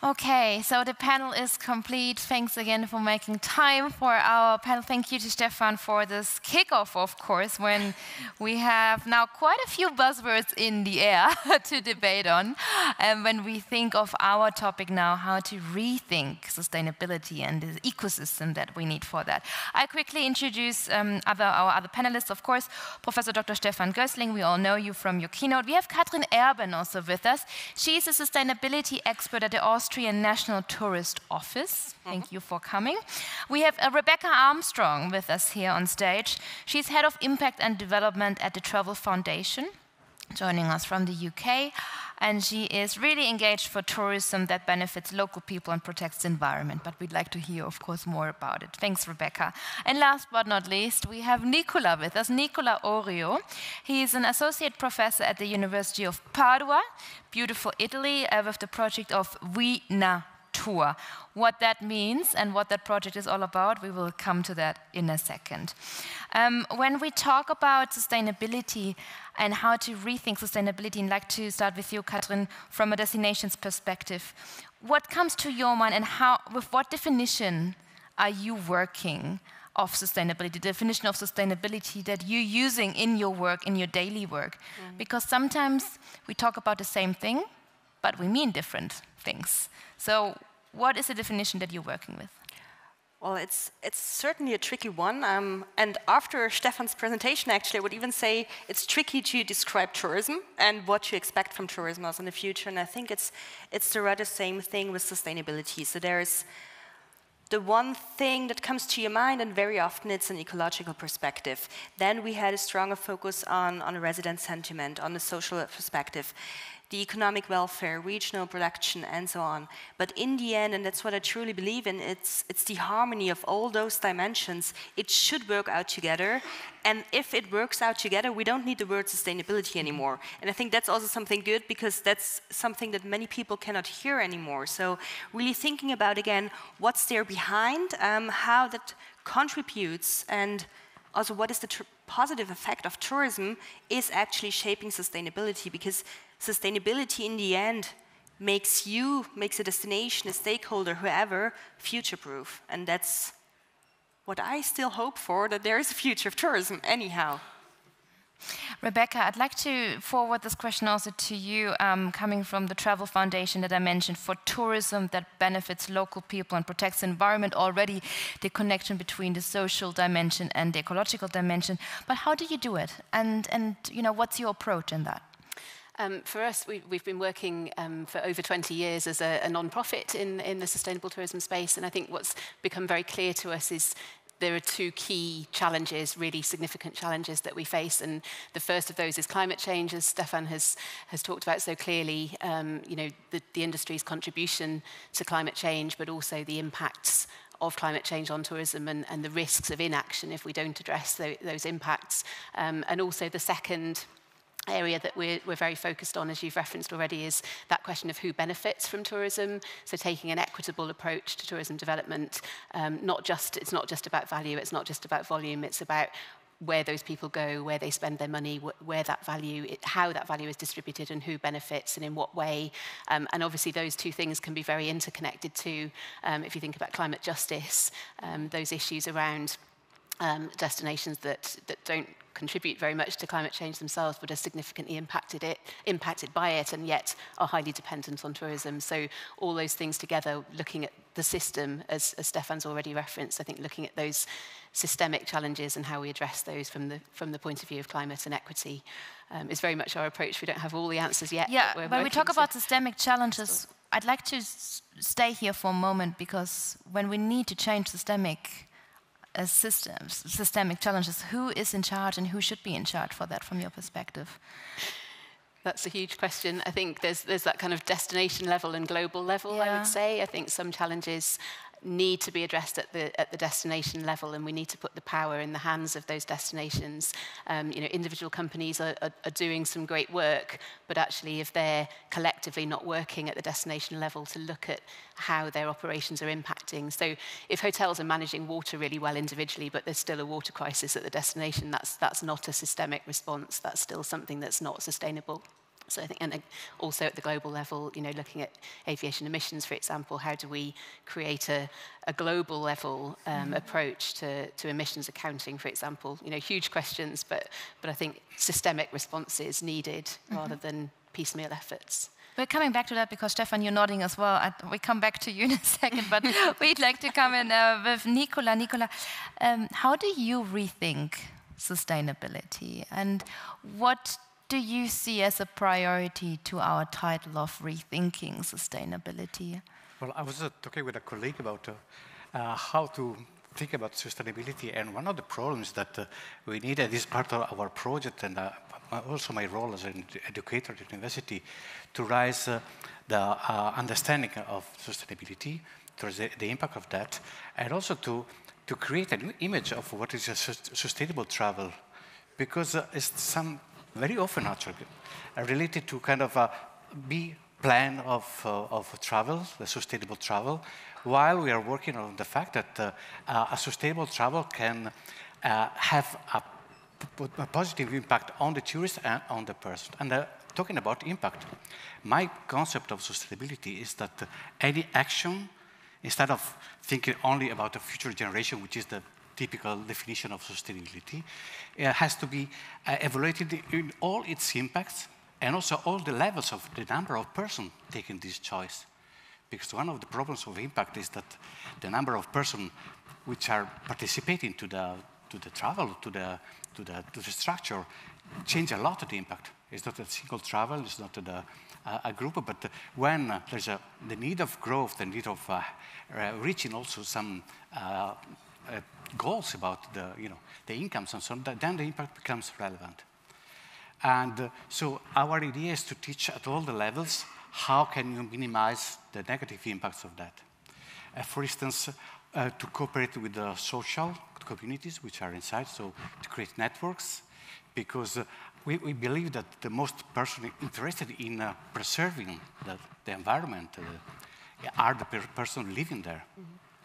Okay, so the panel is complete. Thanks again for making time for our panel. Thank you to Stefan for this kickoff, of course, when we have now quite a few buzzwords in the air to debate on. And when we think of our topic now, how to rethink sustainability and the ecosystem that we need for that. I quickly introduce our other panelists, of course, Professor Dr. Stefan Gößling. We all know you from your keynote. We have Katrin Erben also with us. She's a sustainability expert at the Austrian National Tourist Office. Thank you for coming. We have Rebecca Armstrong with us here on stage. She's Head of Impact and Development at the Travel Foundation, joining us from the UK. And she is really engaged for tourism that benefits local people and protects the environment. But we'd like to hear, of course, more about it. Thanks, Rebecca. And last but not least, we have Nicola with us, Nicola Orio. He is an associate professor at the University of Padua, beautiful Italy, with the project of We Natur. What that means and what that project is all about, we will come to that in a second. When we talk about sustainability and how to rethink sustainability, I'd like to start with you, Katrin, from a destinations perspective. What comes to your mind and with what definition are you working of sustainability, the definition of sustainability that you're using in your work, in your daily work? Because sometimes we talk about the same thing, but we mean different things. So what is the definition that you're working with? Well, it's certainly a tricky one. And after Stefan's presentation, actually, I would even say it's tricky to describe tourism and what you expect from tourism also in the future. And I think it's the rather same thing with sustainability. So there is the one thing that comes to your mind, and very often it's an ecological perspective. Then we had a stronger focus on resident sentiment, on the social perspective, the economic welfare, regional production, and so on. But in the end, and that's what I truly believe in, it's the harmony of all those dimensions. It should work out together. And if it works out together, we don't need the word sustainability anymore. And I think that's also something good, because that's something that many people cannot hear anymore. So really thinking about, again, what's there behind, how that contributes, and also what is the positive effect of tourism is actually shaping sustainability, because sustainability in the end makes a destination, a stakeholder, whoever, future-proof. And that's what I still hope for, that there is a future of tourism anyhow. Rebecca, I'd like to forward this question also to you, coming from the Travel Foundation that I mentioned, for tourism that benefits local people and protects the environment, already the connection between the social dimension and the ecological dimension. But how do you do it? And what's your approach in that? For us, we've been working for over 20 years as a non-profit in the sustainable tourism space, and I think what's become very clear to us is there are two key challenges, really significant challenges that we face, and the first of those is climate change, as Stefan has talked about so clearly. The industry's contribution to climate change, but also the impacts of climate change on tourism and the risks of inaction if we don't address those impacts. And also the second area that we're very focused on, as you've referenced already, is that question of who benefits from tourism. So taking an equitable approach to tourism development. It's not just about value, it's not just about volume, it's about where those people go, where they spend their money, how that value is distributed, and who benefits and in what way. And obviously those two things can be very interconnected too. If you think about climate justice, those issues around destinations that don't contribute very much to climate change themselves, but are significantly impacted by it, and yet are highly dependent on tourism. So all those things together, looking at the system, as Stefan's already referenced, I think looking at those systemic challenges and how we address those from the point of view of climate and equity is very much our approach. We don't have all the answers yet. Yeah, but when we talk about systemic challenges, I'd like to stay here for a moment, because when we need to change systemic challenges, who is in charge and who should be in charge for that from your perspective? That's a huge question. I think there's that kind of destination level and global level, I would say. I think some challenges need to be addressed at the destination level, and we need to put the power in the hands of those destinations. Individual companies are doing some great work, but actually if they're collectively not working at the destination level to look at how their operations are impacting. So if hotels are managing water really well individually, but there's still a water crisis at the destination, that's not a systemic response. That's still something that's not sustainable. So I think, and also at the global level, looking at aviation emissions, for example, how do we create a global level approach to emissions accounting, for example? Huge questions, but I think systemic responses needed rather than piecemeal efforts. We're coming back to that because, Stefan, you're nodding as well. We come back to you in a second, but we'd like to come in with Nicola. Nicola, how do you rethink sustainability, and what do you see as a priority to our title of Rethinking Sustainability? Well, I was talking with a colleague about how to think about sustainability, and one of the problems that we need, and this is part of our project, and also my role as an educator at university, to raise the understanding of sustainability, towards the impact of that, and also to create a new image of what is a sustainable travel, because it's very often actually related to kind of a plan of travel, the sustainable travel, while we are working on the fact that a sustainable travel can have a positive impact on the tourist and on the person. And talking about impact, my concept of sustainability is that any action, instead of thinking only about the future generation, which is the typical definition of sustainability, has to be evaluated in all its impacts and also all the levels of the number of persons taking this choice. Because one of the problems of impact is that the number of persons which are participating to the travel, to the structure, change a lot of the impact. It's not a single travel, it's not a group, but when there's the need of growth, the need of reaching also some goals about the incomes and so on, then the impact becomes relevant. And so our idea is to teach at all the levels how can you minimize the negative impacts of that. For instance, to cooperate with the social communities which are inside, so to create networks, because we believe that the most person interested in preserving the environment are the person living there,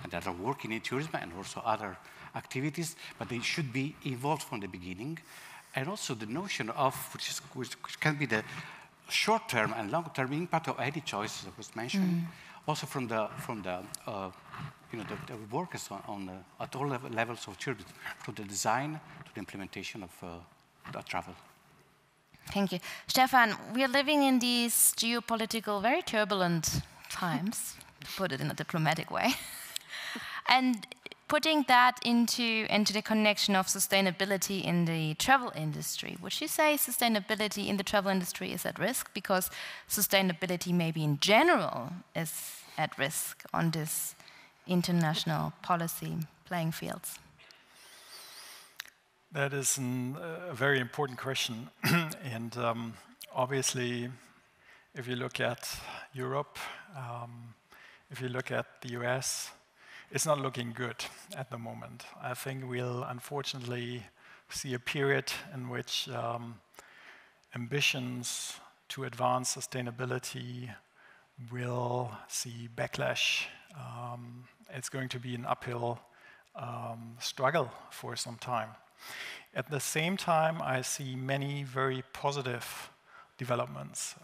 and that are working in tourism and also other activities, but they should be involved from the beginning. And also the notion of, which can be the short-term and long-term impact of any choice that was mentioned, also from the workers at all levels of tourism, from the design to the implementation of travel. Thank you. Stefan, we are living in these geopolitical, very turbulent times, to put it in a diplomatic way. And putting that into the connection of sustainability in the travel industry, would you say sustainability in the travel industry is at risk because sustainability maybe in general is at risk on this international policy playing fields? That is a very important question. And obviously, if you look at Europe, if you look at the US, it's not looking good at the moment. I think we'll unfortunately see a period in which ambitions to advance sustainability will see backlash. It's going to be an uphill struggle for some time. At the same time, I see many very positive developments.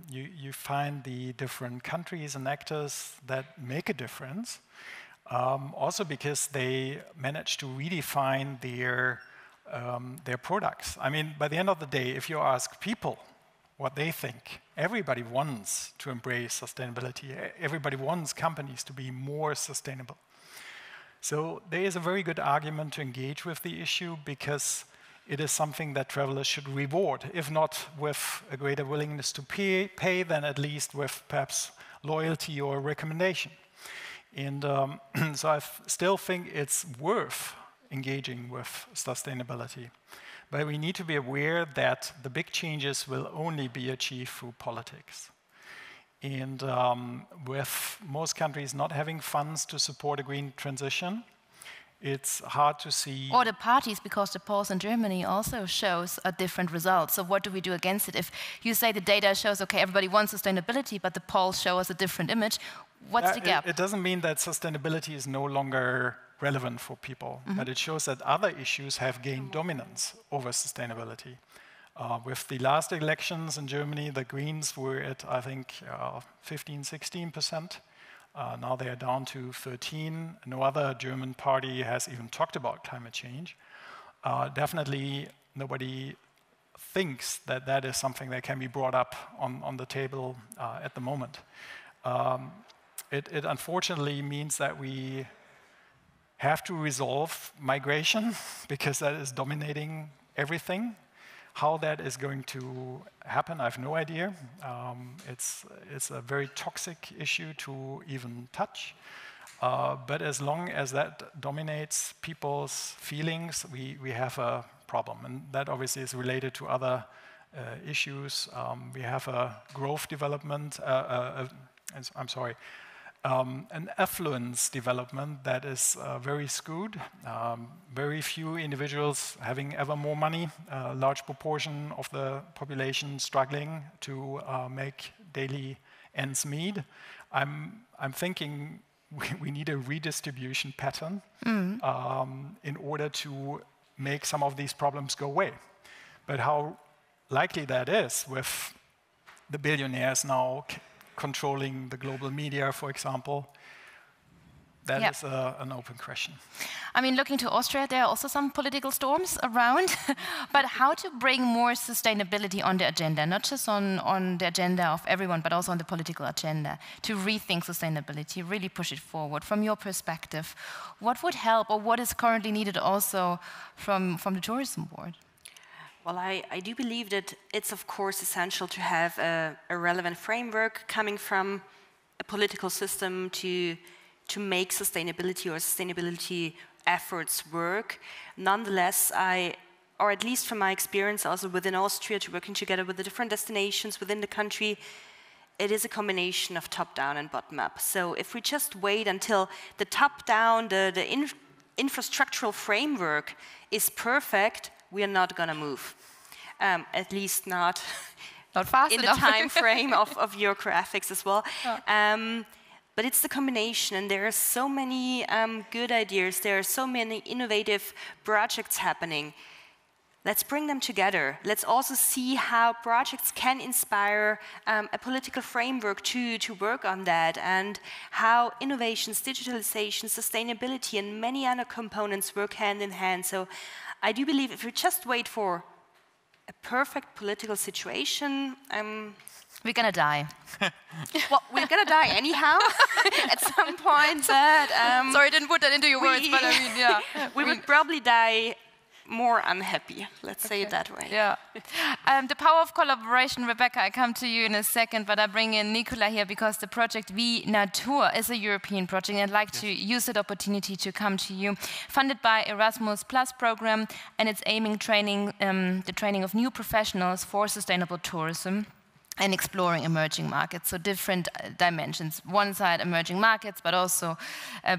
You find the different countries and actors that make a difference, also because they manage to redefine their products. I mean, by the end of the day, if you ask people what they think, everybody wants to embrace sustainability. Everybody wants companies to be more sustainable. So there is a very good argument to engage with the issue because it is something that travelers should reward, if not with a greater willingness to pay then at least with perhaps loyalty or recommendation. And so I still think it's worth engaging with sustainability. But we need to be aware that the big changes will only be achieved through politics. And with most countries not having funds to support a green transition, it's hard to see. Or the parties, because the polls in Germany also shows a different result. So what do we do against it? If you say the data shows, okay, everybody wants sustainability, but the polls show us a different image, what's the gap? It doesn't mean that sustainability is no longer relevant for people, but it shows that other issues have gained dominance over sustainability. With the last elections in Germany, the Greens were at, I think, 15, 16%. Now they are down to 13. No other German party has even talked about climate change. Definitely nobody thinks that that is something that can be brought up on the table at the moment. It unfortunately means that we have to resolve migration because that is dominating everything. How that is going to happen, I have no idea. It's a very toxic issue to even touch. But as long as that dominates people's feelings, we have a problem. And that obviously is related to other issues. We have a growth development, an affluence development that is very skewed. Very few individuals having ever more money, a large proportion of the population struggling to make daily ends meet. I'm thinking we need a redistribution pattern in order to make some of these problems go away. But how likely that is with the billionaires now controlling the global media, for example, that is an open question. I mean, looking to Austria, there are also some political storms around. But how to bring more sustainability on the agenda, not just on the agenda of everyone, but also on the political agenda, to rethink sustainability, really push it forward. From your perspective, what would help, or what is currently needed also from the tourism board? Well, I do believe that it's, of course, essential to have a relevant framework coming from a political system to make sustainability efforts work. Nonetheless, or at least from my experience also within Austria, to working together with the different destinations within the country, it is a combination of top-down and bottom-up. So if we just wait until the top-down, the infrastructural framework is perfect, we are not going to move, at least not fast in enough. the time frame of your graphics as well. But it's the combination, and there are so many good ideas, there are so many innovative projects happening. Let's bring them together. Let's also see how projects can inspire a political framework to work on that, and how innovations, digitalization, sustainability, and many other components work hand in hand. So I do believe if we just wait for a perfect political situation, we're going to die. well, we're going to die anyhow at some point. But, sorry, I didn't put that into your words, but I mean, yeah. We would probably die more unhappy, let's say it that way. Yeah. The power of collaboration, Rebecca, I come to you in a second, but I bring in Nicola here because the project We Natur is a European project, and I'd like to use that opportunity to come to you. Funded by Erasmus Plus program, and it's aiming the training of new professionals for sustainable tourism and exploring emerging markets, so different dimensions. One side, emerging markets, but also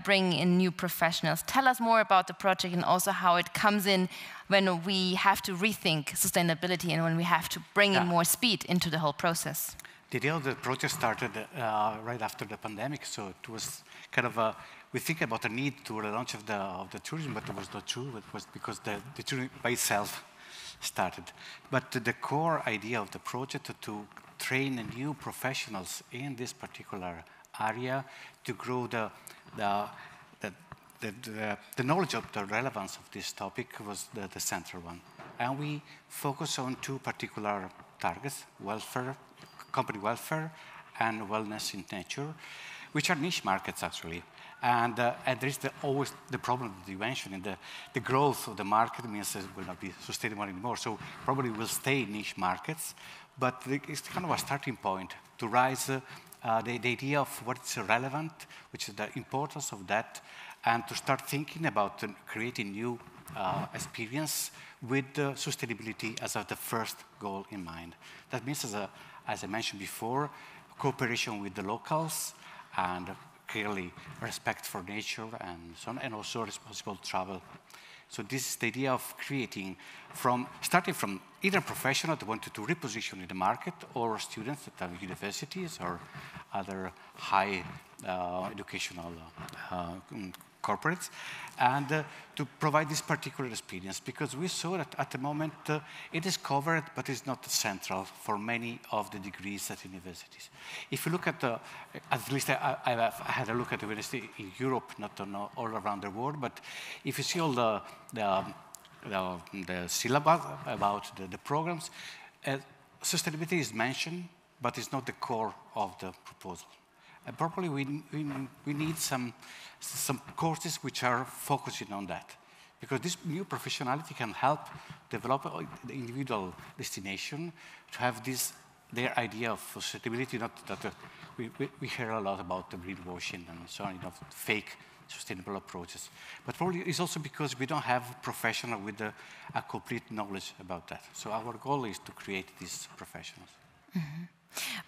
bringing in new professionals. Tell us more about the project and also how it comes in when we have to rethink sustainability and when we have to bring in more speed into the whole process. The idea of the project started right after the pandemic, so it was kind of we think about the need to relaunch of the tourism, but it was not true. It was because the tourism by itself started. But the core idea of the project to train new professionals in this particular area to grow the knowledge of the relevance of this topic was the central one. And we focus on two particular targets: welfare, company welfare, and wellness in nature, which are niche markets actually. And there is always the problem that you mentioned, in the growth of the market means it will not be sustainable anymore. So probably will stay niche markets, but it's kind of a starting point to raise the idea of what is relevant, which is the importance of that, and to start thinking about creating new experience with sustainability as the first goal in mind. That means, as I mentioned before, cooperation with the locals, and clearly respect for nature and so on, and also responsible travel. So this is the idea of creating, starting from either professionals that wanted to reposition in the market, or students that have universities or other high educational corporates, and to provide this particular experience, because we saw that at the moment it is covered, but it's not central for many of the degrees at universities. If you look at least I had a look at the university in Europe, not all around the world, but if you see all the syllabus about the programs, sustainability is mentioned, but it's not the core of the proposal. And probably we need some courses which are focusing on that, because this new professionality can help develop the individual destination to have their idea of sustainability. Not that we hear a lot about the greenwashing and so on, fake sustainable approaches, but probably it's also because we don't have professionals with a complete knowledge about that. So our goal is to create these professionals. Mm-hmm.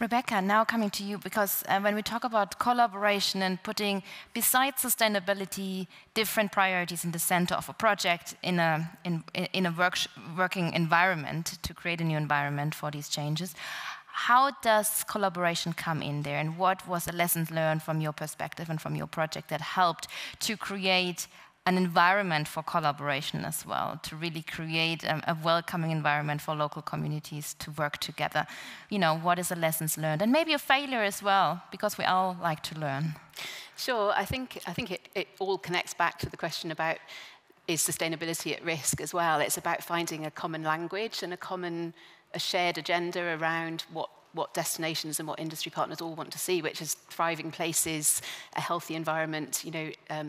Rebecca, now coming to you, because when we talk about collaboration and putting, besides sustainability, different priorities in the center of a project in a working environment to create a new environment for these changes, how does collaboration come in there, and what was the lessons learned from your perspective and from your project that helped to create an environment for collaboration as well, to really create a welcoming environment for local communities to work together? What is the lessons learned? And maybe a failure as well, because we all like to learn. Sure, I think it all connects back to the question about, is sustainability at risk as well? It's about finding a common language and a shared agenda around what destinations and what industry partners all want to see, which is thriving places, a healthy environment,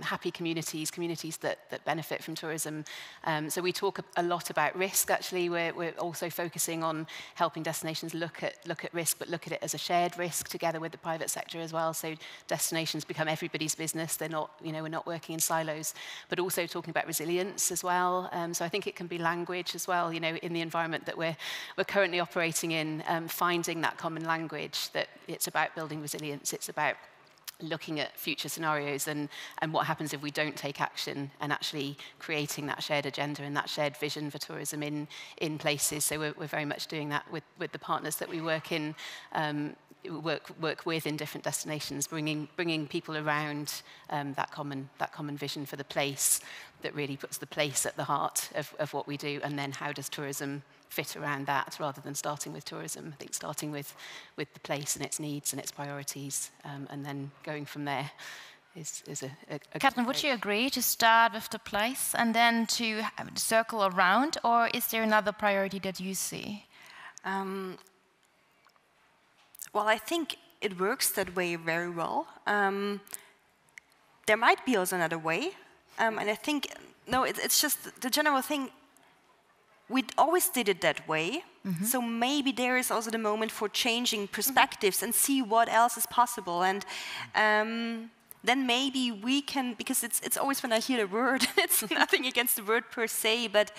happy communities that benefit from tourism. So we talk a lot about risk. Actually, we're also focusing on helping destinations look at risk, but look at it as a shared risk together with the private sector as well. So destinations become everybody's business. They're not, we're not working in silos, but also talking about resilience as well. So I think it can be language as well. In the environment that we're currently operating in, finding that common language, that it's about building resilience, it's about looking at future scenarios and what happens if we don't take action, and actually creating that shared agenda and that shared vision for tourism in places. So we're very much doing that with the partners that we work with in different destinations, bringing people around that common vision for the place that really puts the place at the heart of what we do, and then how does tourism fit around that, rather than starting with tourism. I think starting with the place and its needs and its priorities, and then going from there is a Catherine, would you agree to start with the place and then to circle around, or is there another priority that you see? Well, I think it works that way very well. There might be also another way, and I think, no, it's just the general thing. We always did it that way, so maybe there is also the moment for changing perspectives and see what else is possible. And then maybe we can, because it's always when I hear the word, it's nothing against the word per se, but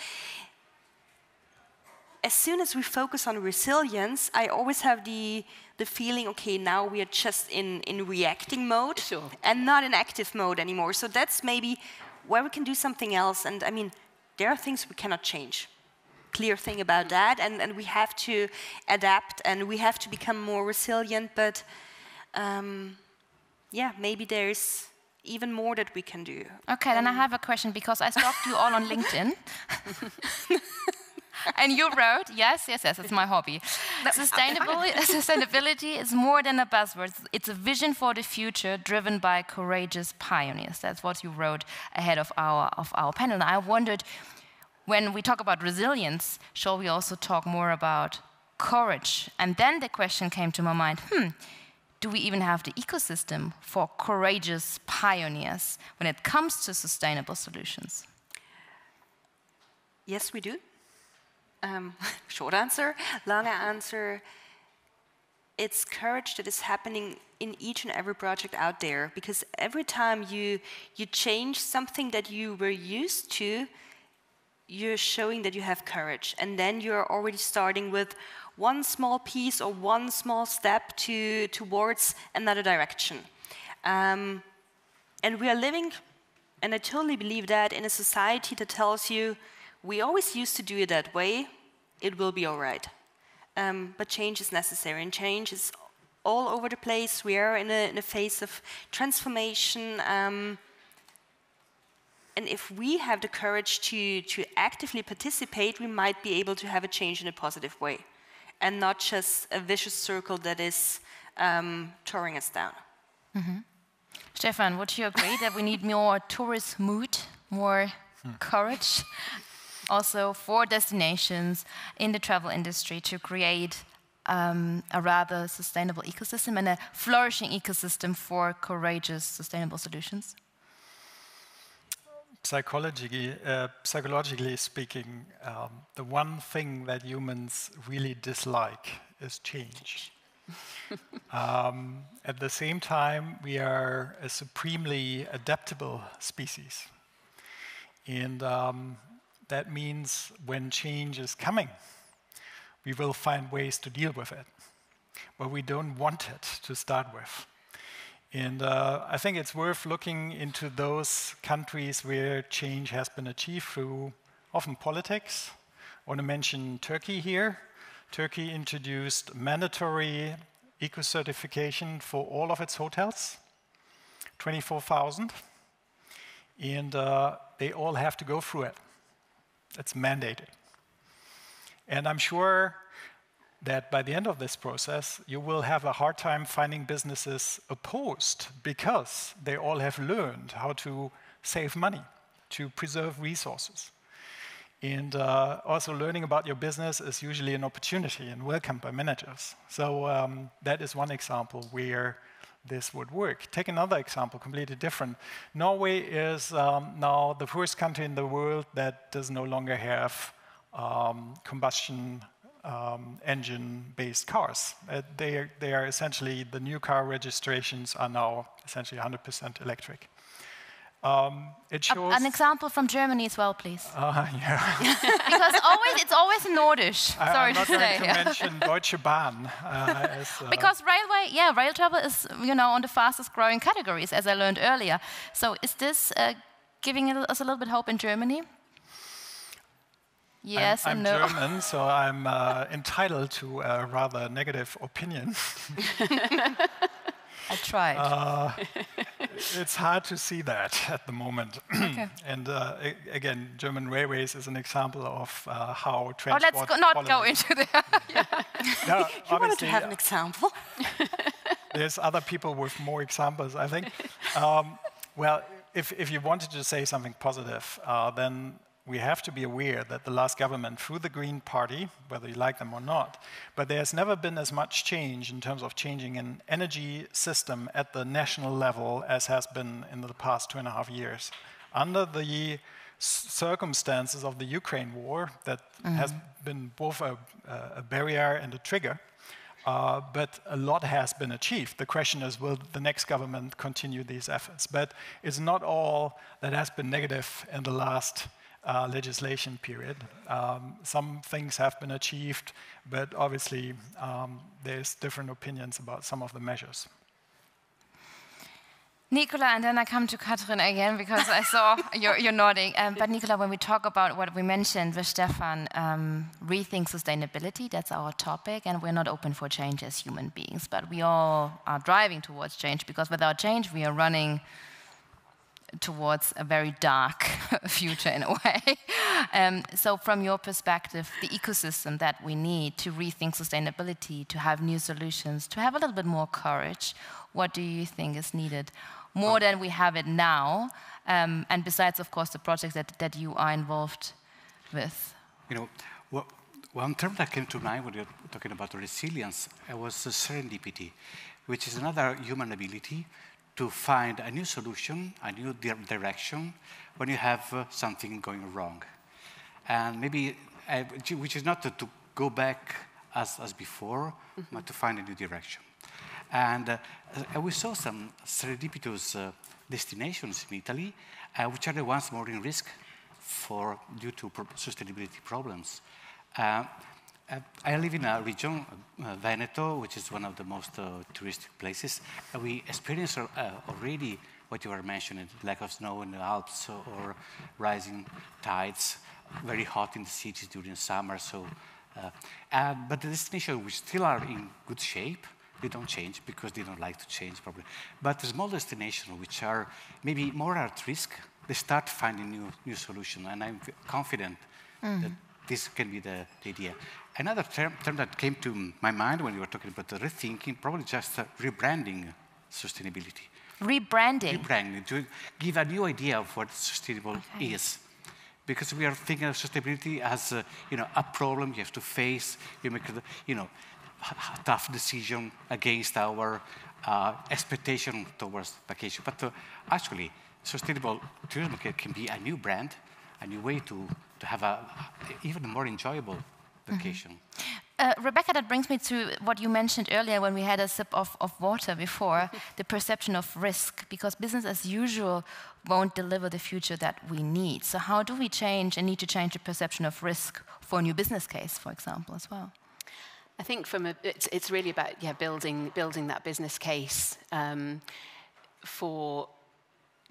as soon as we focus on resilience, I always have the feeling, okay, now we are just in reacting mode, sure, and not in active mode anymore. So that's maybe where we can do something else. And I mean, there are things we cannot change. Clear thing about that, and we have to adapt and we have to become more resilient, but yeah, maybe there's even more that we can do. Okay, then I have a question, because I stalked you all on LinkedIn. And you wrote, yes, it's my hobby. Sustainability is more than a buzzword. It's a vision for the future driven by courageous pioneers. That's what you wrote ahead of our panel. And I wondered, when we talk about resilience, shall we also talk more about courage? And then the question came to my mind, do we even have the ecosystem for courageous pioneers when it comes to sustainable solutions? Yes, we do. Short answer, longer answer. It's courage that is happening in each and every project out there, because every time you change something that you were used to, you're showing that you have courage, and then you're already starting with one small piece or one small step towards another direction. And we are living, and I totally believe that, in a society that tells you, we always used to do it that way, it will be all right. But change is necessary, and change is all over the place. We are in a phase of transformation. And if we have the courage to actively participate, we might be able to have a change in a positive way and not just a vicious circle that is tearing us down. Stefan, would you agree that we need more tourist mood, more courage, also for destinations in the travel industry to create a rather sustainable ecosystem and a flourishing ecosystem for courageous, sustainable solutions? Psychologically speaking, the one thing that humans really dislike is change. At the same time, we are a supremely adaptable species. And that means when change is coming, we will find ways to deal with it. But we don't want it to start with. And I think it's worth looking into those countries where change has been achieved through often politics. I want to mention Turkey here. Turkey introduced mandatory eco-certification for all of its hotels, 24,000. And they all have to go through it. It's mandated. And I'm sure that by the end of this process, you will have a hard time finding businesses opposed because they all have learned how to save money, to preserve resources. And also learning about your business is usually an opportunity and welcomed by managers. So that is one example where this would work. Take another example, completely different. Norway is now the first country in the world that does no longer have combustion engine-based cars. They are essentially, the new car registrations are now essentially 100% electric. It shows an example from Germany as well, please. Yeah. Because it's always Nordisch. Sorry to say. I'm not going to mention Deutsche Bahn. Because rail travel is, on the fastest growing categories, as I learned earlier. So is this giving us a little bit hope in Germany? Yes and no. I'm German, so I'm entitled to a rather negative opinion. I tried. It's hard to see that at the moment. Okay. And again, German railways is an example of how transport... let's not go into that. No, you wanted to have an example. There's other people with more examples, I think. Well, if you wanted to say something positive, then we have to be aware that the last government, through the Green Party, whether you like them or not, but there's never been as much change in terms of changing an energy system at the national level as has been in the past 2.5 years. Under the circumstances of the Ukraine war, that has been both a barrier and a trigger, but a lot has been achieved. The question is, will the next government continue these efforts? But it's not all that has been negative in the last legislation period. Some things have been achieved, but obviously there's different opinions about some of the measures. Nicola, and then I come to Katrin again because I saw you're nodding. But Nicola, when we talk about what we mentioned with Stefan, rethink sustainability, that's our topic, and we're not open for change as human beings, but we all are driving towards change because without change we are running towards a very dark future in a way. So from your perspective, the ecosystem that we need to rethink sustainability, to have new solutions, to have a little bit more courage, what do you think is needed? More than we have it now, and besides, of course, the projects that you are involved with. One term that came to mind when you're talking about resilience was serendipity, which is another human ability to find a new solution, a new direction when you have something going wrong. And maybe, which is not to go back as before, but to find a new direction. And we saw some serendipitous destinations in Italy, which are the ones more in risk due to sustainability problems. I live in a region, Veneto, which is one of the most touristic places. We experience already what you were mentioning, lack of snow in the Alps or rising tides, very hot in the cities during summer. But the destinations which still are in good shape, they don't change because they don't like to change probably. But the small destinations which are maybe more at risk they start finding new solutions. And I'm confident that this can be the idea. Another term that came to my mind when you were talking about the rethinking, probably just rebranding sustainability. Rebranding? Rebranding, to give a new idea of what sustainable is. Because we are thinking of sustainability as a problem you have to face. You make a tough decision against our expectation towards vacation. But actually, sustainable tourism can be a new brand, a new way to have a even more enjoyable vacation. Rebecca, that brings me to what you mentioned earlier when we had a sip of water before, the perception of risk, because business as usual won't deliver the future that we need. So how do we change and need to change the perception of risk for a new business case, for example, as well? I think it's really about building that business case for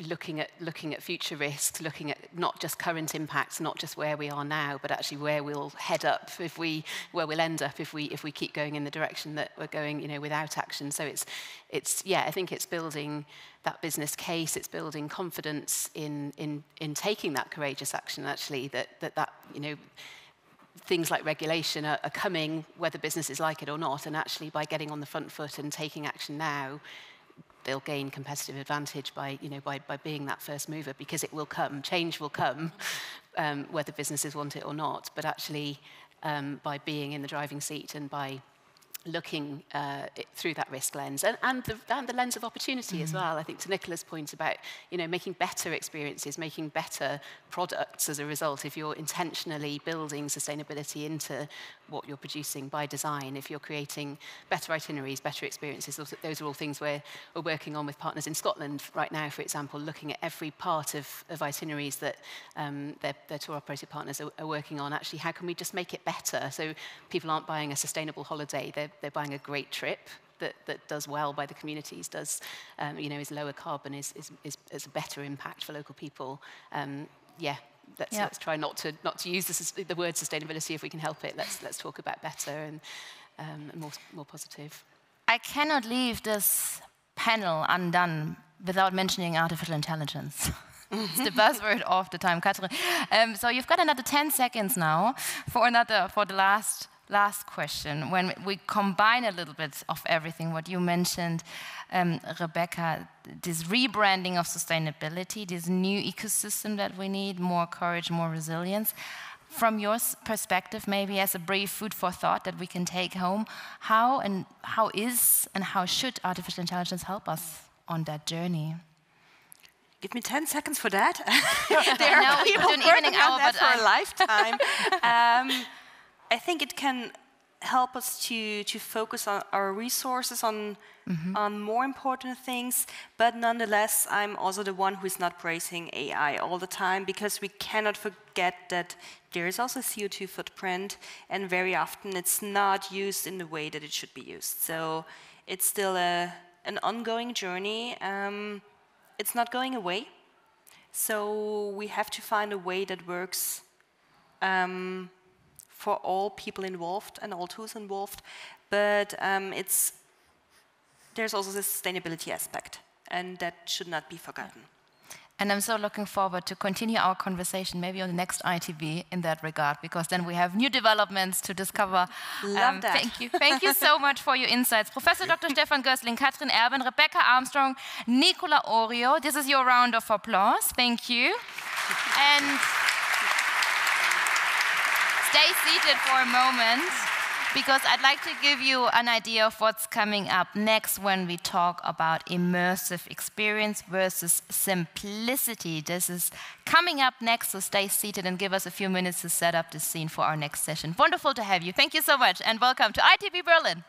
looking at future risks, looking at not just current impacts, not just where we are now, but actually where we'll head up where we'll end up if we keep going in the direction that we're going, without action. So I think it's building that business case, it's building confidence in taking that courageous action. Actually, that things like regulation are coming, whether businesses like it or not, and actually by getting on the front foot and taking action now, they'll gain competitive advantage by being that first mover, because it will come. Change will come, whether businesses want it or not. But actually, by being in the driving seat and by looking through that risk lens and the lens of opportunity as well. I think to Nicola's point about making better experiences, making better products as a result. If you're intentionally building sustainability into what you're producing by design, if you're creating better itineraries, better experiences, those are all things we're working on with partners in Scotland right now, for example, looking at every part of itineraries that their tour operator partners are working on. Actually, how can we just make it better so people aren't buying a sustainable holiday, they're buying a great trip that does well by the communities, is lower carbon, is a better impact for local people. Let's try not to use the word sustainability if we can help it. Let's talk about better and more positive. I cannot leave this panel undone without mentioning artificial intelligence. It's the buzzword of the time, Katrin. So you've got another 10 seconds now for the last question, when we combine a little bit of everything, what you mentioned, Rebecca, this rebranding of sustainability, this new ecosystem that we need, more courage, more resilience. From your perspective, maybe as a brief food for thought that we can take home, how should artificial intelligence help us on that journey? Give me 10 seconds for that. There are people working on that for a lifetime. I think it can help us to focus on our resources on more important things, but nonetheless, I'm also the one who is not praising AI all the time, because we cannot forget that there is also a CO2 footprint, and very often it's not used in the way that it should be used. So it's still an ongoing journey. It's not going away. So we have to find a way that works for all people involved and all tools involved, but there's also the sustainability aspect, and that should not be forgotten. And I'm so looking forward to continue our conversation, maybe on the next ITB in that regard, because then we have new developments to discover. Love that. Thank you. Thank you so much for your insights. Professor Dr. Stefan Gößling, Katrin Erben, Rebecca Armstrong, Nicola Orio. This is your round of applause. Thank you. And stay seated for a moment, because I'd like to give you an idea of what's coming up next when we talk about immersive experience versus simplicity. This is coming up next, so stay seated and give us a few minutes to set up the scene for our next session. Wonderful to have you. Thank you so much, and welcome to ITB Berlin.